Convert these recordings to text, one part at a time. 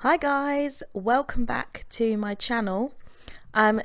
Hi guys, welcome back to my channel.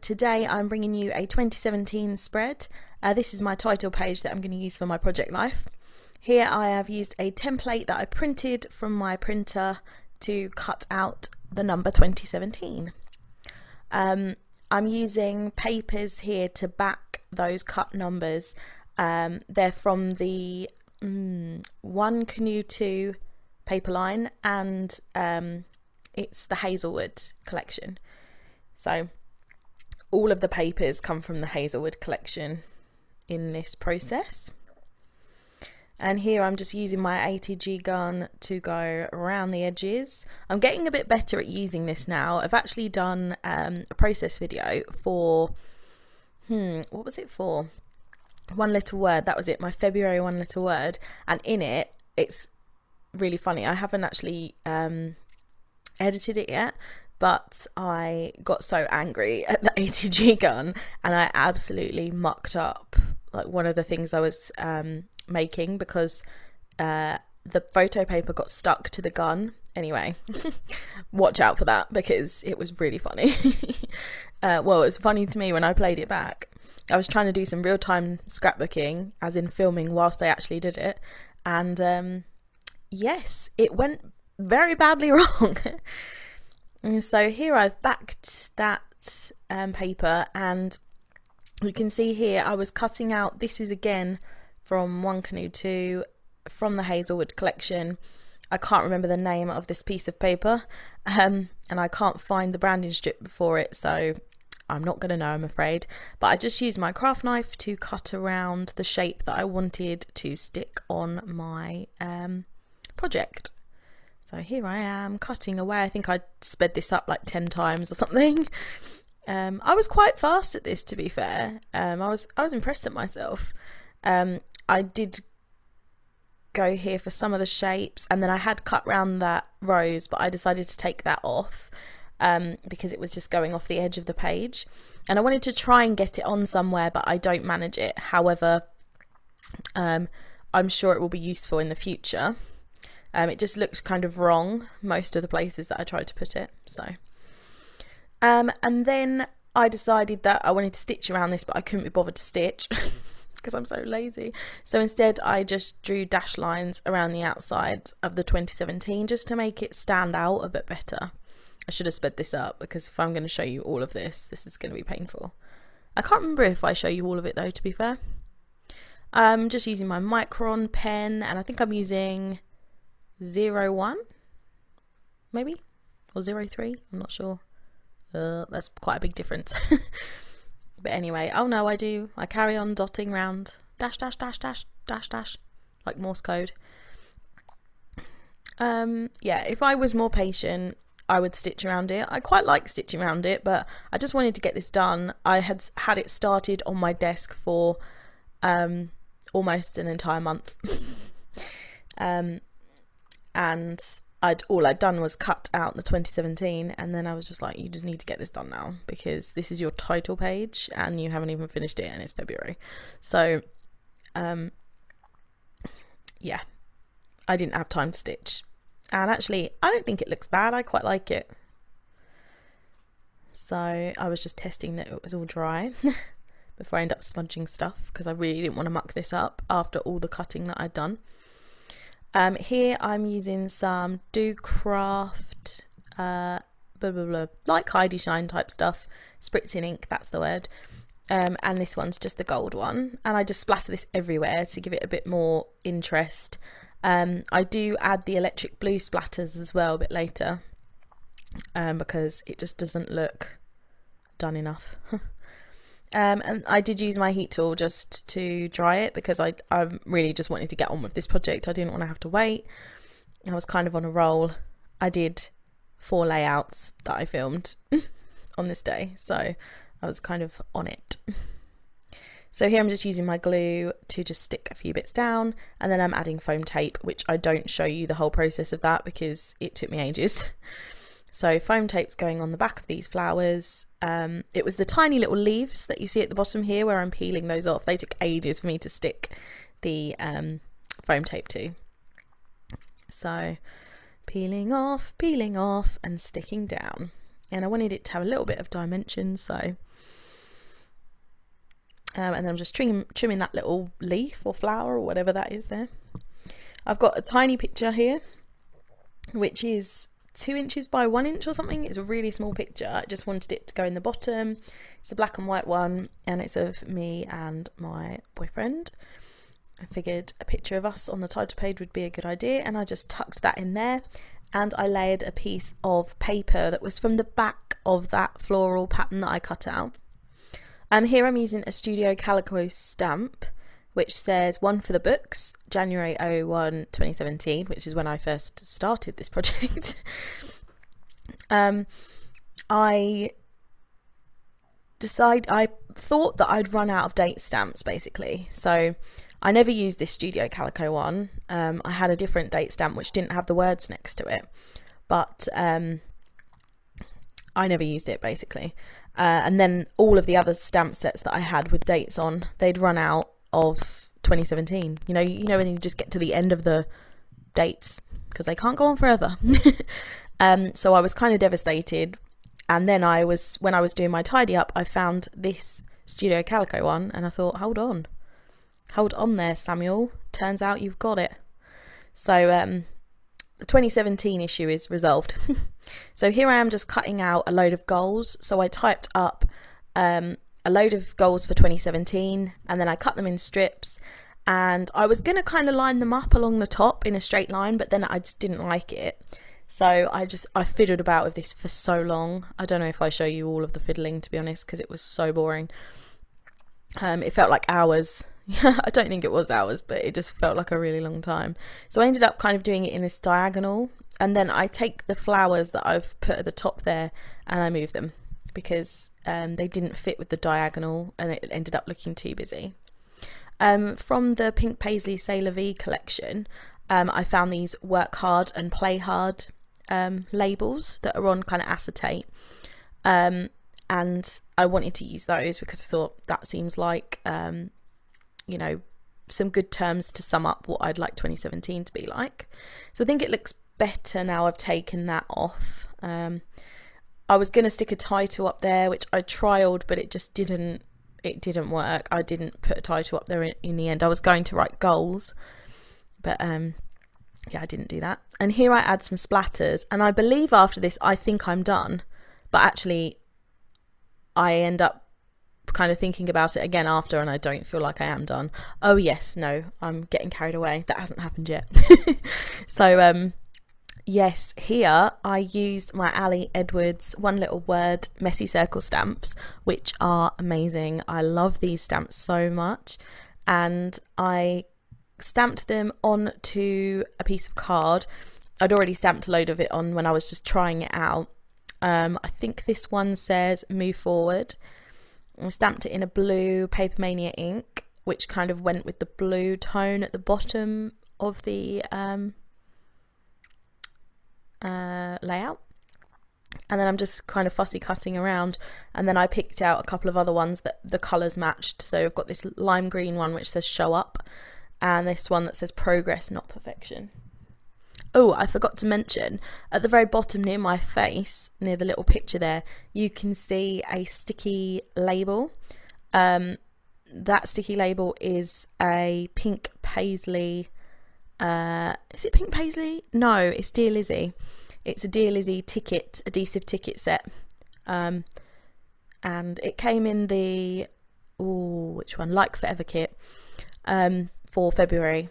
Today I'm bringing you a 2017 spread. This is my title page that I'm going to use for my project life. Here I have used a template that I printed from my printer to cut out the number 2017. I'm using papers here to back those cut numbers. They're from the 1 Canoe 2 paper line, and it's the Hazelwood collection. So all of the papers come from the Hazelwood collection in this process. And here I'm just using my ATG gun to go around the edges. I'm getting a bit better at using this now. I've actually done a process video for, what was it for? One Little Word, that was it, my February One Little Word. And in it, it's really funny. I haven't actually edited it yet, but I got so angry at the ATG gun and I absolutely mucked up like one of the things I was making because the photo paper got stuck to the gun. Anyway, watch out for that because it was really funny. Well, it was funny to me when I played it back. I was trying to do some real-time scrapbooking, as in filming whilst I actually did it, and yes, it went very badly wrong. And so here I've backed that paper, and you can see here I was cutting out, this is again from 1 Canoe 2 from the Hazelwood collection. I can't remember the name of this piece of paper, and I can't find the branding strip for it, so I'm not going to know, I'm afraid. But I just used my craft knife to cut around the shape that I wanted to stick on my project. So here I am cutting away. I think I sped this up like 10 times or something. I was quite fast at this, to be fair. I was impressed at myself. I did go here for some of the shapes, and then I had cut round that rose, but I decided to take that off because it was just going off the edge of the page, and I wanted to try and get it on somewhere, but I don't manage it. However, I'm sure it will be useful in the future. It just looked kind of wrong most of the places that I tried to put it. So and then I decided that I wanted to stitch around this, but I couldn't be bothered to stitch because I'm so lazy. So instead I just drew dash lines around the outside of the 2017 just to make it stand out a bit better. I should have sped this up because if I'm going to show you all of this, this is going to be painful. I can't remember if I show you all of it though, to be fair. I'm just using my Micron pen, and I think I'm using 01 maybe, or 03, I'm not sure. That's quite a big difference. But anyway, oh no, I carry on dotting round dash dash dash dash dash dash like Morse code. Yeah, if I was more patient I would stitch around it. I quite like stitching around it, but I just wanted to get this done. I had it started on my desk for almost an entire month. And all I'd done was cut out the 2017, and then I was just like, you just need to get this done now because this is your title page and you haven't even finished it and it's February. So yeah, I didn't have time to stitch, and actually I don't think it looks bad. I quite like it. So I was just testing that it was all dry before I end up smudging stuff because I really didn't want to muck this up after all the cutting that I'd done. Here I'm using some Do Craft, blah, blah, blah, like Heidi Shine type stuff, spritzing ink, that's the word. And this one's just the gold one, and I just splatter this everywhere to give it a bit more interest. I do add the electric blue splatters as well a bit later, because it just doesn't look done enough. And I did use my heat tool just to dry it because I really just wanted to get on with this project. I didn't want to have to wait. I was kind of on a roll. I did 4 layouts that I filmed on this day, so I was kind of on it. So here I'm just using my glue to just stick a few bits down, and then I'm adding foam tape, which I don't show you the whole process of that because it took me ages. So foam tape's going on the back of these flowers. It was the tiny little leaves that you see at the bottom here where I'm peeling those off. They took ages for me to stick the foam tape to. So peeling off, and sticking down. And I wanted it to have a little bit of dimension, so and then I'm just trimming that little leaf or flower or whatever that is there. I've got a tiny picture here, which is 2 inches by 1 inch or something. It's a really small picture. I just wanted it to go in the bottom. It's a black and white one, and it's of me and my boyfriend. I figured a picture of us on the title page would be a good idea, and I just tucked that in there, and I layered a piece of paper that was from the back of that floral pattern that I cut out. Here I'm using a Studio Calico stamp, which says one for the books, January 01 2017, which is when I first started this project. I thought that I'd run out of date stamps, basically, so I never used this Studio Calico one. I had a different date stamp which didn't have the words next to it, but I never used it, basically. And then all of the other stamp sets that I had with dates on, they'd run out of 2017. You know when you just get to the end of the dates because they can't go on forever. So I was kind of devastated. And then when I was doing my tidy up, I found this Studio Calico one, and I thought, hold on there, Samuel. Turns out you've got it. So the 2017 issue is resolved. So here I am just cutting out a load of goals. So I typed up a load of goals for 2017, and then I cut them in strips, and I was going to kind of line them up along the top in a straight line, but then I just didn't like it. So I fiddled about with this for so long. I don't know if I show you all of the fiddling, to be honest, because it was so boring. It felt like hours. I don't think it was hours, but it just felt like a really long time. So I ended up kind of doing it in this diagonal, and then I take the flowers that I've put at the top there and I move them because they didn't fit with the diagonal, and it ended up looking too busy. From the Pink Paisley C'est La Vie collection, I found these work hard and play hard labels that are on kind of acetate, and I wanted to use those because I thought that seems like some good terms to sum up what I'd like 2017 to be like. So I think it looks better now I've taken that off. I was going to stick a title up there, which I trialed, but it just didn't work. I didn't put a title up there in the end. I was going to write goals, but yeah, I didn't do that. And here I add some splatters, and I believe after this I think I'm done, but actually I end up kind of thinking about it again after, and I don't feel like I am done. Oh yes, no, I'm getting carried away. That hasn't happened yet. So yes, here I used my Ali Edwards One Little Word messy circle stamps, which are amazing. I love these stamps so much, and I stamped them onto a piece of card. I'd already stamped a load of it on when I was just trying it out. I think this one says move forward. I stamped it in a blue Paper Mania ink, which kind of went with the blue tone at the bottom of the layout. And then I'm just kind of fussy cutting around, and then I picked out a couple of other ones that the colours matched. So I've got this lime green one which says show up, and this one that says progress, not perfection. Oh, I forgot to mention, at the very bottom near my face, near the little picture there, you can see a sticky label. That sticky label is a Pink Paisley, is it Pink Paisley? No, it's Dear Lizzie. It's a Dear Lizzie ticket, adhesive ticket set. And it came in the, which one? Like Forever kit, for February.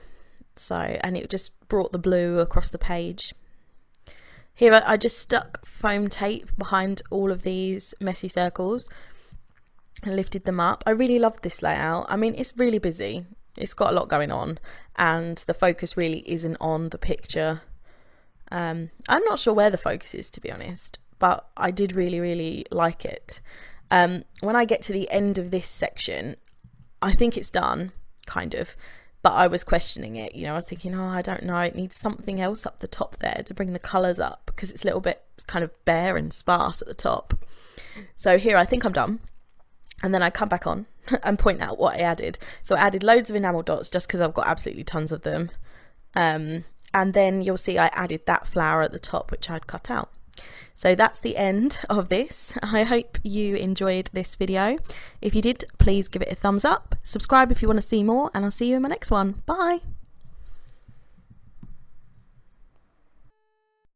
So, and it just brought the blue across the page. Here I just stuck foam tape behind all of these messy circles and lifted them up. I really loved this layout. I mean, it's really busy. It's got a lot going on, and the focus really isn't on the picture. I'm not sure where the focus is, to be honest, but I did really, really like it. When I get to the end of this section, I think it's done, kind of. But I was questioning it, I was thinking, I don't know, it needs something else up the top there to bring the colours up, because it's a little bit kind of bare and sparse at the top. So here I think I'm done, and then I come back on and point out what I added. So I added loads of enamel dots just because I've got absolutely tons of them, and and then you'll see I added that flower at the top which I'd cut out. So that's the end of this. I hope you enjoyed this video. If you did, please give it a thumbs up, subscribe if you want to see more, and I'll see you in my next one. Bye!